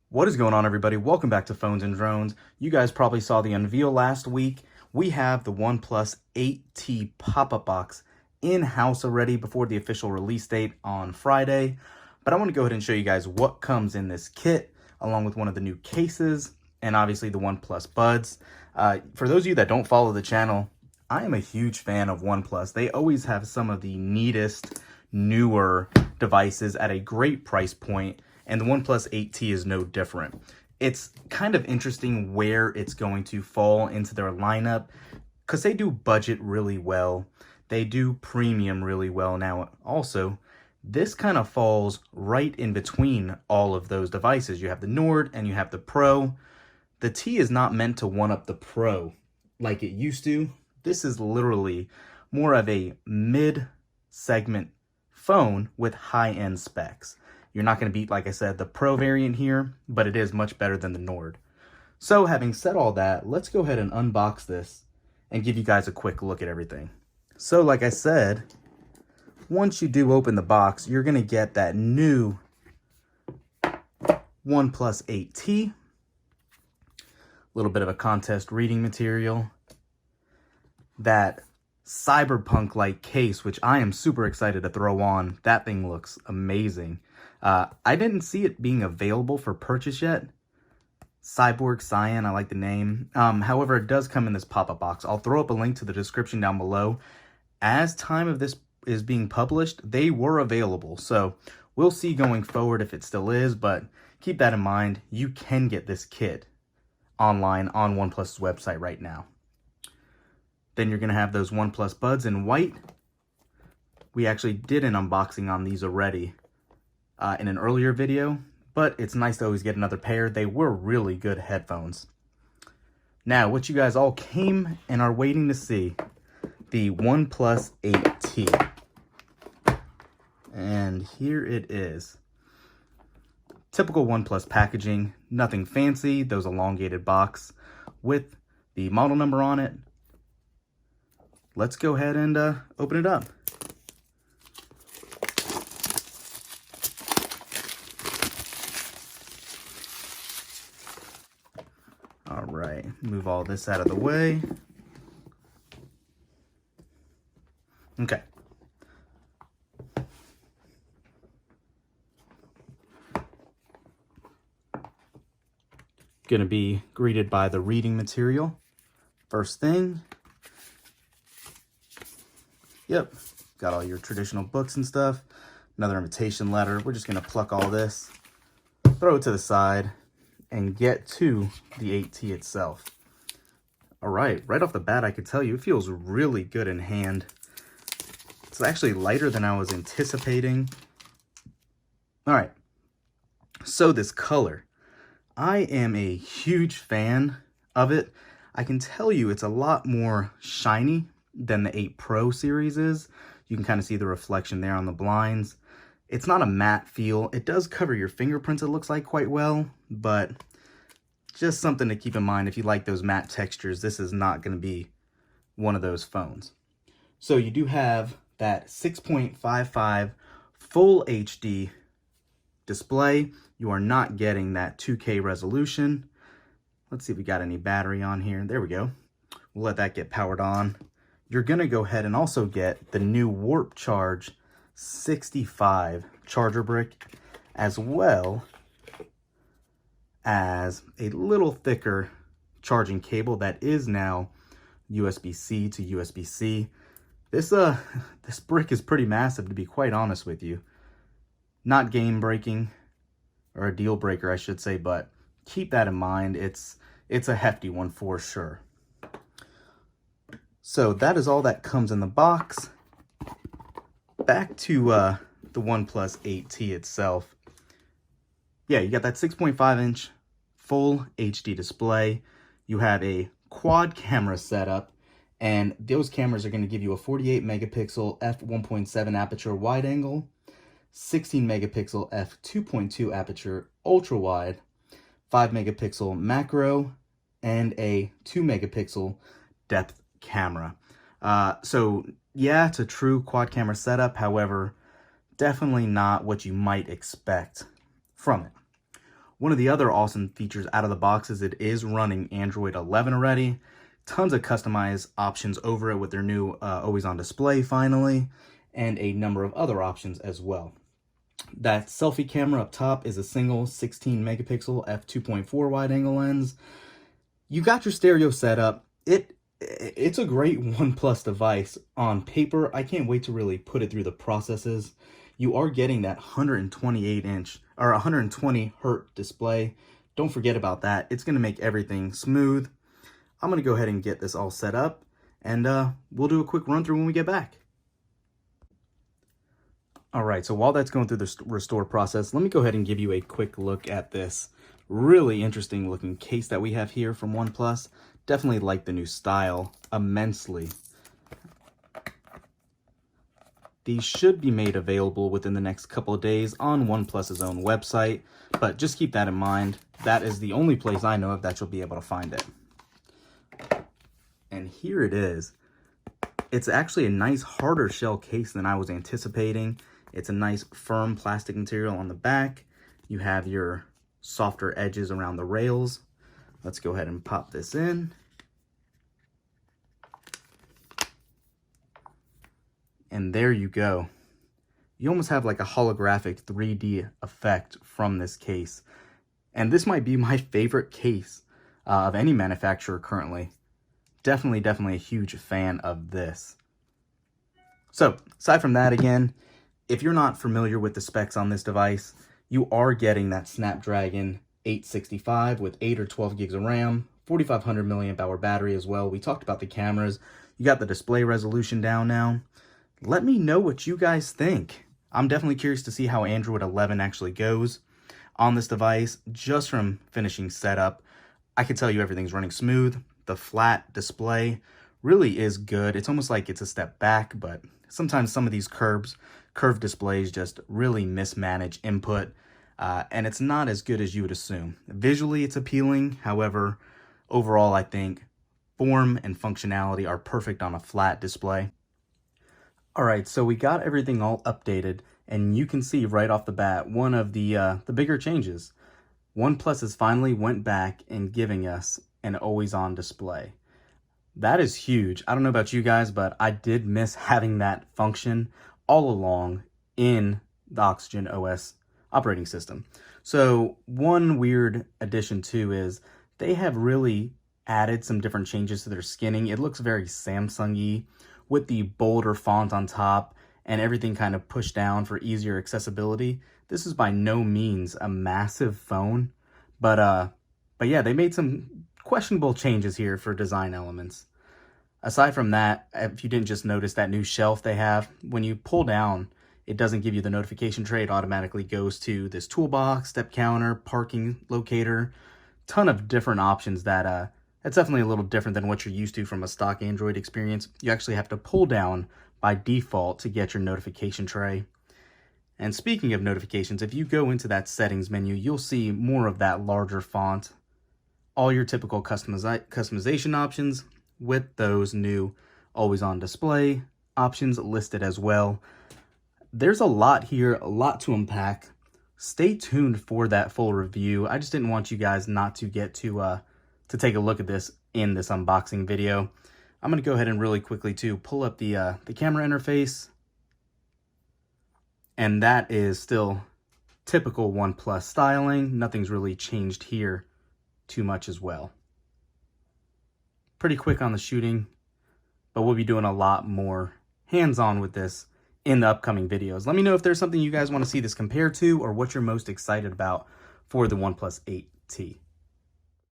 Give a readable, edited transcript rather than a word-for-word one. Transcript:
What is going on, everybody? Welcome back to Phones and Drones. You guys probably saw the unveil last week. We have the OnePlus 8T pop-up box in-house already before the official release date on Friday. But I want to go ahead and show you guys what comes in this kit, along with one of the new cases, and obviously the OnePlus Buds. For those of you that don't follow the channel, I am a huge fan of OnePlus. They always have some of the neatest, newer devices at a great price point. And the OnePlus 8T is no different. It's kind of interesting where it's going to fall into their lineup because they do budget really well. They do premium really well. Now, also, this kind of falls right in between all of those devices. You have the Nord and you have the Pro. The T is not meant to one-up the Pro like it used to. This is literally more of a mid-segment phone with high-end specs. You're not going to beat, like I said, the Pro variant here, but it is much better than the Nord. So having said all that, let's go ahead and unbox this and give you guys a quick look at everything. So like I said, once you do open the box, you're going to get that new OnePlus 8T. A little bit of a contest reading material. That cyberpunk-like case, which I am super excited to throw on. That thing looks amazing. I didn't see it being available for purchase yet. Cyborg Cyan, I like the name. However, it does come in this pop-up box. I'll throw up a link to the description down below. As time of this is being published, they were available. So we'll see going forward if it still is, but keep that in mind. You can get this kit online on OnePlus's website right now. Then you're going to have those OnePlus Buds in white. We actually did an unboxing on these already in an earlier video, but it's nice to always get another pair. They were really good headphones. Now, what you guys all came and are waiting to see, the OnePlus 8T. And here it is. Typical OnePlus packaging, nothing fancy, those elongated box with the model number on it. Let's go ahead and open it up. All right, move all this out of the way. Okay. Gonna be greeted by the reading material. First thing. Yep, got all your traditional books and stuff. Another invitation letter. We're just gonna pluck all this, throw it to the side, and get to the 8T itself. All right off the bat, I could tell you it feels really good in hand. It's actually lighter than I was anticipating. All right, so this color, I am a huge fan of it. I can tell you it's a lot more shiny than the 8 Pro series is. You can kind of see the reflection there on the blinds. It's not a matte feel. It does cover your fingerprints, it looks like, quite well, but just something to keep in mind. If you like those matte textures, this is not going to be one of those phones. So you do have that 6.55 full HD display. You are not getting that 2K resolution. Let's see if we got any battery on here. There we go. We'll let that get powered on. You're going to go ahead and also get the new Warp Charge 65 charger brick, as well as a little thicker charging cable that is now USB-C to USB-C. This brick is pretty massive, to be quite honest with you. Not game breaking, or a deal breaker, I should say, but keep that in mind. It's a hefty one for sure. So that is all that comes in the box. Back to the OnePlus 8T itself. Yeah, you got that 6.5-inch full HD display. You have a quad camera setup, and those cameras are going to give you a 48 megapixel f1.7 aperture wide angle, 16 megapixel f2.2 aperture ultra wide, 5 megapixel macro, and a 2 megapixel depth camera. So yeah, it's a true quad camera setup. However, definitely not what you might expect from it. One of the other awesome features out of the box is it is running Android 11 already. Tons of customized options over it with their new always on display finally, and a number of other options as well. That selfie camera up top is a single 16 megapixel f2.4 wide angle lens. You got your stereo setup. It's a great OnePlus device. On paper, I can't wait to really put it through the processes. You are getting that 128-inch or 120 hertz display. Don't forget about that. It's going to make everything smooth. I'm going to go ahead and get this all set up, and we'll do a quick run through when we get back. All right, so while that's going through the restore process, let me go ahead and give you a quick look at this really interesting looking case that we have here from OnePlus. Definitely like the new style immensely. These should be made available within the next couple of days on OnePlus's own website, but just keep that in mind. That is the only place I know of that you'll be able to find it. And here it is. It's actually a nice harder shell case than I was anticipating. It's a nice firm plastic material on the back. You have your softer edges around the rails. Let's go ahead and pop this in. And there you go. You almost have like a holographic 3D effect from this case. And this might be my favorite case of any manufacturer currently. Definitely a huge fan of this. So, aside from that, again, if you're not familiar with the specs on this device, you are getting that Snapdragon 865 with 8 or 12 gigs of RAM, 4500 milliamp hour battery as well. We talked about the cameras. You got the display resolution down now. Let me know what you guys think. I'm definitely curious to see how Android 11 actually goes on this device. Just from finishing setup, I can tell you everything's running smooth. The flat display really is good. It's almost like it's a step back, but sometimes some of these curved displays just really mismanage input, and it's not as good as you would assume. Visually, it's appealing. However, overall, I think form and functionality are perfect on a flat display. All right, so we got everything all updated, and you can see right off the bat one of the bigger changes. OnePlus has finally went back and giving us an always-on display. That is huge. I don't know about you guys, but I did miss having that function all along in the Oxygen OS operating system. So one weird addition too is they have really added some different changes to their skinning. It looks very Samsung-y with the bolder font on top and everything kind of pushed down for easier accessibility. This is by no means a massive phone, but yeah, they made some questionable changes here for design elements. Aside from that, if you didn't just notice that new shelf they have, when you pull down, it doesn't give you the notification tray. It automatically goes to this toolbox, step counter, parking locator, ton of different options that that's definitely a little different than what you're used to from a stock Android experience. You actually have to pull down by default to get your notification tray. And speaking of notifications, if you go into that settings menu, you'll see more of that larger font. All your typical customization options with those new always on display options listed as well. There's a lot here, a lot to unpack. Stay tuned for that full review. I just didn't want you guys not to get to take a look at this in this unboxing video. I'm going to go ahead and really quickly to pull up the camera interface. And that is still typical OnePlus styling. Nothing's really changed here too much as well. Pretty quick on the shooting, but we'll be doing a lot more hands-on with this in the upcoming videos. Let me know if there's something you guys want to see this compared to or what you're most excited about for the OnePlus 8T.